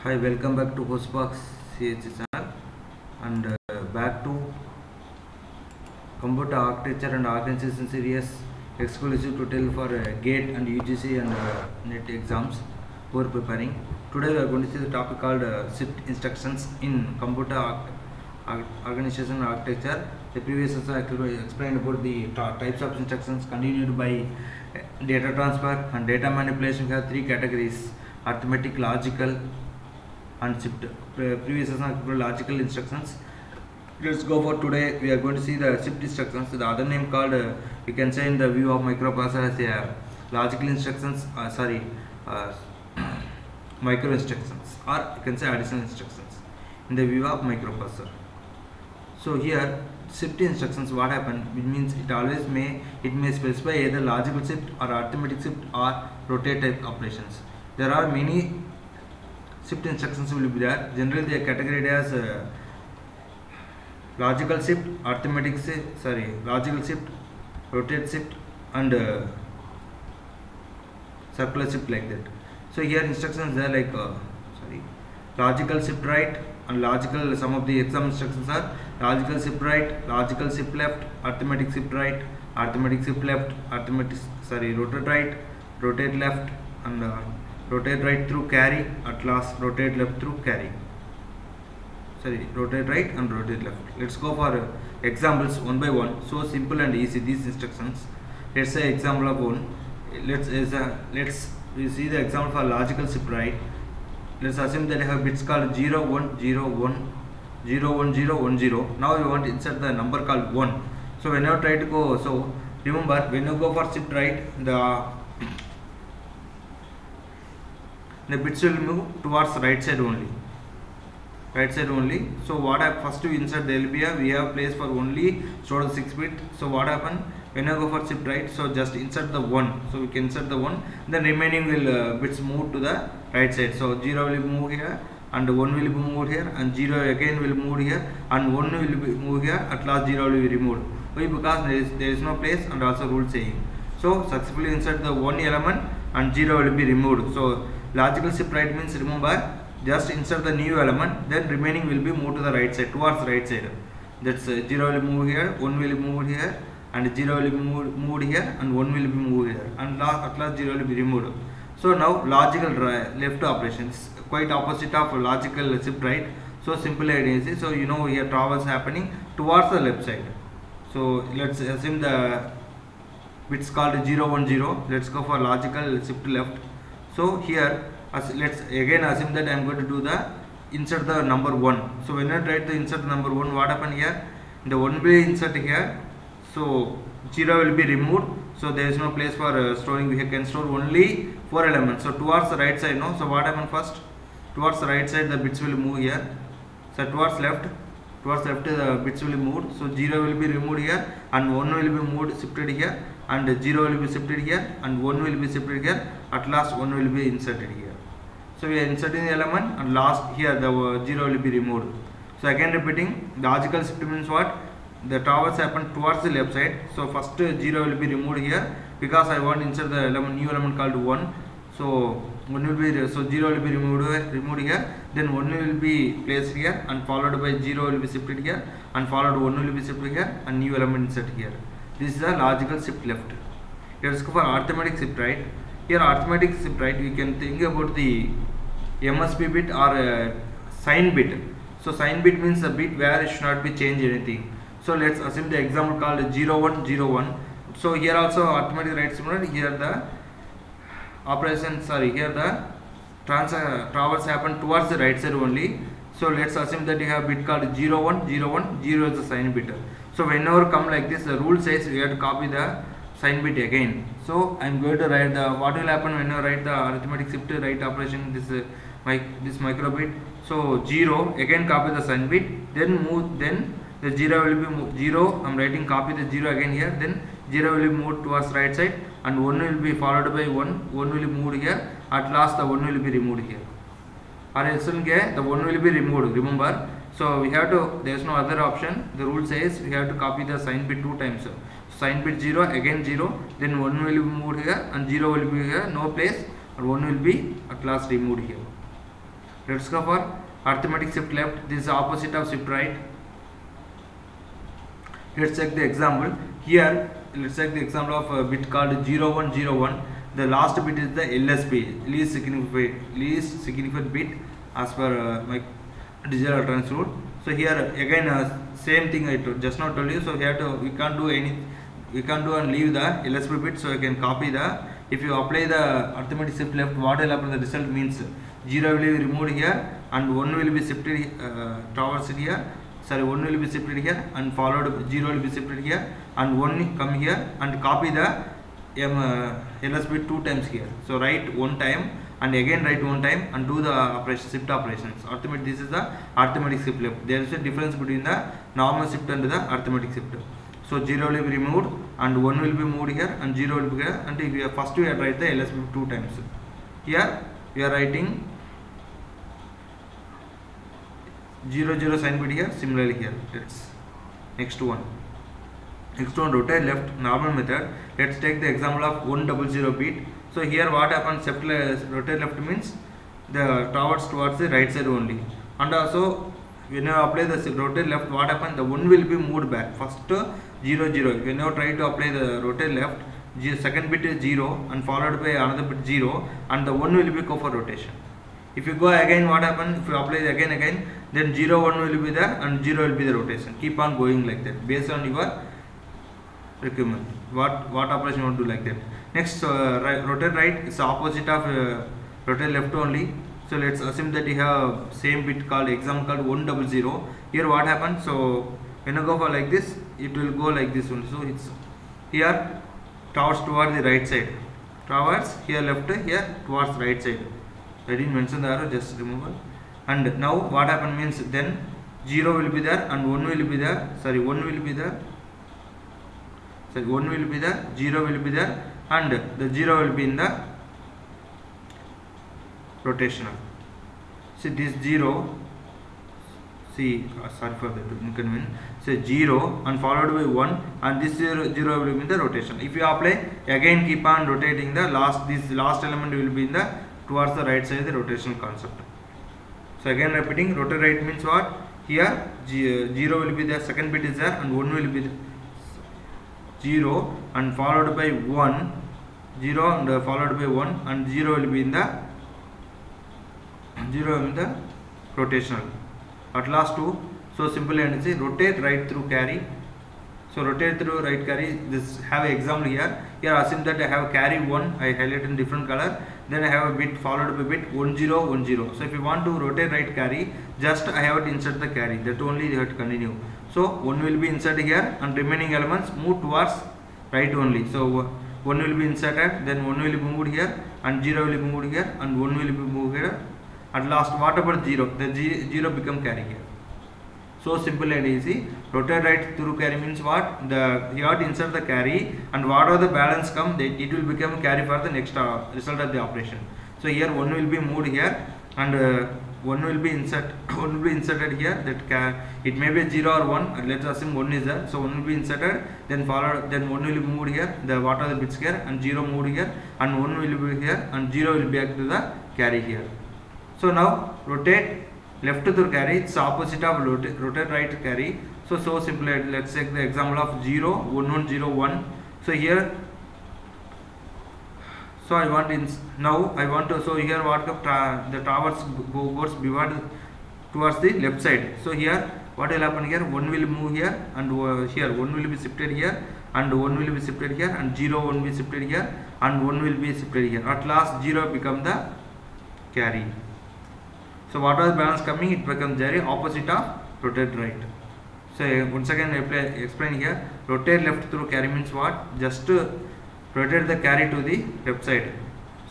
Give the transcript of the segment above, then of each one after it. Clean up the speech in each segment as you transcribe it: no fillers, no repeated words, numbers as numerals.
Hi, welcome back to Hostbox CH channel and back to Computer Architecture and Organization series exclusive tutorial for GATE and UGC and NET exams who are preparing. Today we are going to see the topic called shift instructions in Computer Organization and Architecture. The previous session explained about the types of instructions continued by data transfer and data manipulation. We have three categories: arithmetic, logical and shift. Previous session logical instructions. Let's go for today. We are going to see the shift instructions. The other name called we can say in the view of microprocessor as a logical instructions. Micro instructions, or you can say additional instructions in the view of microprocessor. So here shift instructions, what happen? It means it may specify either logical shift or arithmetic shift or rotate type operations. There are many shift instructions will be there. Generally they are categorized as logical shift, arithmetic shift, logical shift, rotate shift and circular shift, like that. So here instructions are like logical shift right and logical, some of the exam instructions are logical shift right, logical shift left, arithmetic shift right, arithmetic shift left, rotate right, rotate left and rotate right through carry, at last rotate left through carry. Rotate right and rotate left. Let's go for examples one by one. So simple and easy these instructions. Let's say example of one. Let's we see the example for logical shift right. Let's assume that I have bits called 0 1 0 1 0 1 0 1 0. Now we want to insert the number called 1. So when you try to go, so remember when you go for shift right, the bits will move towards right side only. So what I first to insert, there will be we have place for only stored 6 bit. So what happen when I go for shift right? So just insert the 1. So we can insert the 1. Then remaining will bits move to the right side. So 0 will move here and 1 will be moved here and 0 again will move here and 1 will be moved here. At last 0 will be removed. Why? Because there is no place and also rule saying. So successfully insert the 1 element and 0 will be removed. So logical shift right means, remember, just insert the new element, then remaining will be moved to the right side, towards right side. That's 0 will move here, 1 will move here and 0 will be moved here and 1 will be moved here and at last 0 will be removed. So now logical left operations, quite opposite of logical shift right. So simple idea is, so you know here traverse happening towards the left side. So let's assume the bits called 0 1 0. Let's go for logical shift left. So here let's again assume that I am going to do the insert the number 1. So when I try to insert the number 1, what happen here? The 1 will be inserted here. So 0 will be removed. So there is no place for storing. We can store only 4 elements. So towards the right side, no. So what happen first? Towards the right side the bits will move here. So towards left the bits will be moved. So 0 will be removed here and 1 will be moved, shifted here, and 0 will be shifted here and 1 will be shifted here. At last 1 will be inserted here. So we are inserting the element and last here the 0 will be removed. So again repeating, logical shift means what? The traverse happen towards the left side. So first 0 will be removed here because I want to insert the new element called 1. So 1 will be, so 0 will be removed here, then 1 will be placed here and followed by 0 will be shifted here and followed 1 will be shifted here and new element inserted here. This is the logical shift left. Let's go for arithmetic shift right. Here arithmetic shift right, we can think about the MSB bit or sign bit. So sign bit means a bit where it should not be changed anything. So let's assume the example called 0 1 0 1. So here also arithmetic right similar. Here the operation, here the traverse happen towards the right side only. So let's assume that you have bit called 0 1 0 1. 0 is the sign bit. So whenever come like this, the rule says we have to copy the sign bit again. So I am going to write the, what will happen when I write the arithmetic shift right operation, this micro bit. So 0, again copy the sign bit, then move, then the 0 will be moved, 0, I am writing copy the 0 again here, then 0 will be moved towards right side and 1 will be followed by 1 will be moved here, at last the 1 will be removed here. Or else the 1 will be removed, remember. So we have to, there is no other option. The rule says we have to copy the sign bit 2 times. Sign bit 0, again 0, then 1 will be moved here and 0 will be here, no place, and 1 will be at last removed here. Let's go for arithmetic shift left. This is opposite of shift right. Let's check the example. Here, let's check the example of a bit called 0101. The last bit is the LSB, least significant bit as per my digital alternance rule. So here again same thing I just now told you. So here we can't do and leave the LSB bit. So I can copy the. If you apply the arithmetic shift left, what will happen? The result means 0 will be removed here and 1 will be shifted towards here. Sorry, 1 will be shifted here and followed 0 will be shifted here and 1 come here and copy the LSB 2 times here. So write 1 time and again write 1 time and do the shift operations. This is the arithmetic shift left. There is a difference between the normal shift and the arithmetic shift. So 0 will be removed and 1 will be moved here and 0 will be here, and if you first we write the LSB 2 times. Here we are writing 00 sign bit here. Similarly here, let's next one rotate left normal method. Let's take the example of 100 bit. So here what happens, rotate left means the towards the right side only, and also when you apply the rotate left, what happens, the 1 will be moved back. First 0 0, when you try to apply the rotate left, second bit is 0 and followed by another bit 0 and the 1 will be go for rotation. If you go again, what happens, if you apply the again, then 0 1 will be there and 0 will be the rotation. Keep on going like that based on your requirement. What operation you want to do like that. Next rotate right is opposite of rotate left only. So let's assume that you have same bit called example called 100. Here what happens, so when you go for like this, it will go like this one. So it's here towards the right side, towards here left, here towards right side. I didn't mention the arrow, just remove it. And now what happen means, then 0 will be there and 1 will be there. 1 will be there, 0 will be there, and the 0 will be in the rotational. See this 0, sorry for the inconvenience. Say 0 and followed by 1 and this 0 will be in the rotation. If you apply again, keep on rotating the this last element will be in the towards the right side, the rotational concept. So again repeating, rotate right means what? Here 0 will be the second bit is there and 1 will be 0 and followed by 1, 0 and followed by 1 and 0 will be in the rotational. At last 2. So simple and say rotate right through carry. So rotate through right carry. This have an example here. Here assume that I have carry 1. I highlight in different color. Then I have a bit followed by bit 10 10. So if you want to rotate right carry, just I have to insert the carry. That only you have to continue. So 1 will be inserted here and remaining elements move towards right only. So 1 will be inserted, then 1 will be moved here and 0 will be moved here and 1 will be moved here. At last what about 0? The 0 become carry here. So simple and easy. Rotate right through carry means what? You have to insert the carry and whatever the balance come, it will become carry for the next result of the operation. So here 1 will be moved here and 1 will be inserted here. That it may be 0 or 1. Let's assume 1 is there. So 1 will be inserted, then 1 will be moved here. What are the bits here and 0 moved here and 1 will be here and 0 will be back to the carry here. So now rotate left through carry, it's opposite of rotate right carry. So simple. Let's take the example of 0 1 1 0 1. So here, so I want to, so here what the towers goes beyond towards the left side. So here what will happen, here 1 will move here and here 1 will be shifted here and 1 will be shifted here and 0 1 will be shifted here and 1 will be shifted here. At last 0 become the carry. So whatever the balance coming, it becomes very opposite of rotate right. So once again I explain here, rotate left through carry means what? Just rotate the carry to the left side.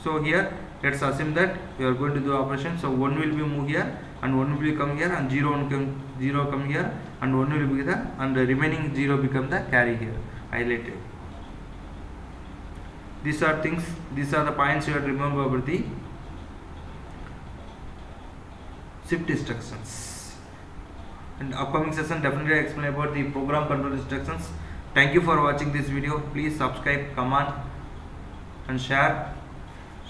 So here let's assume that we are going to do operation. So 1 will be moved here and 1 will come here and 0 come here and 1 will be there and the remaining 0 become the carry here, highlighted. These are the points you have to remember about the shift instructions. In upcoming session, definitely explain about the program control instructions. Thank you for watching this video. Please subscribe, comment and share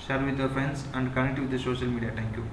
with your friends and connect with the social media. Thank you.